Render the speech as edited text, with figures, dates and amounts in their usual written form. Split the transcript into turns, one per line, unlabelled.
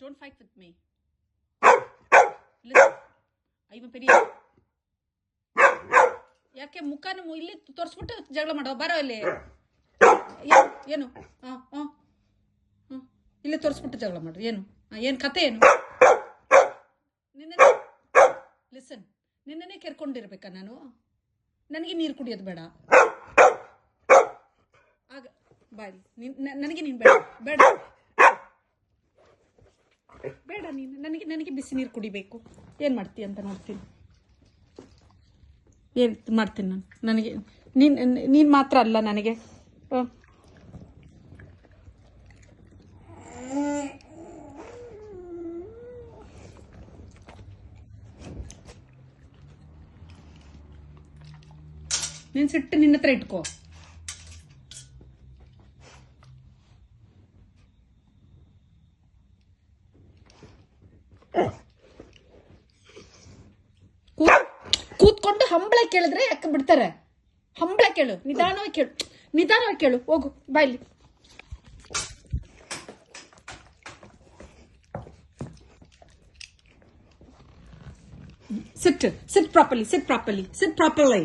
Don't fight with me. Listen. ಇವ ಪೆರಿಯ ಯಾಕೆ ಮುಖನ ಇಲ್ಲಿ ತೋರಿಸ್ಬಿಟ್ಟು ಜಗಳ ಮಾಡೋ ಬರೋ ಇಲ್ಲಿ ಏನು ಇಲ್ಲಿ ತೋರಿಸ್ಬಿಟ್ಟು ಜಗಳ ಮಾಡ್ರಿ ಏನು ಕತೆ ಏನು ನಿನ್ನೆ ಲಿಸನ್ ನಿನ್ನೆ ಕೆರ್ಕೊಂಡಿರ್ಬೇಕಾ ನಾನು ನನಗೆ ನೀರು ಕುಡಿಯೋದು ಬೇಡ ಆಗ ಬಾಯ್ ನನಗೆ ನೀನು ಬೇಡ ಬೇಡ ಬೇಡ ನೀನು ನನಗೆ ಬಿಸಿ ನೀರು ಕುಡಿಬೇಕು ಏನು ಮಾಡ್ತೀಯ ಅಂತ ನೋಡ್ತೀನಿ ಏನು ಮಾಡ್ತೀನಿ ನಾನು ನನಗೆ ನೀನು ಮಾತ್ರ ಅಲ್ಲ ನನಗೆ ನೀನು ಸಿಟ್ಟು ನಿನ್ನ ಹತ್ರ ಇಟ್ಕೋ ಕೂತ್ಕೊಂಡು ಹಂಬಳ ಕೇಳಿದ್ರೆ ಯಾಕೆ ಬಿಡ್ತಾರೆ ಹಂಬಳ ಕೇಳು ನಿಧಾನವಾಗಿ ಕೇಳು ಹೋಗು ಬಾಯ್ಲಿ sit properly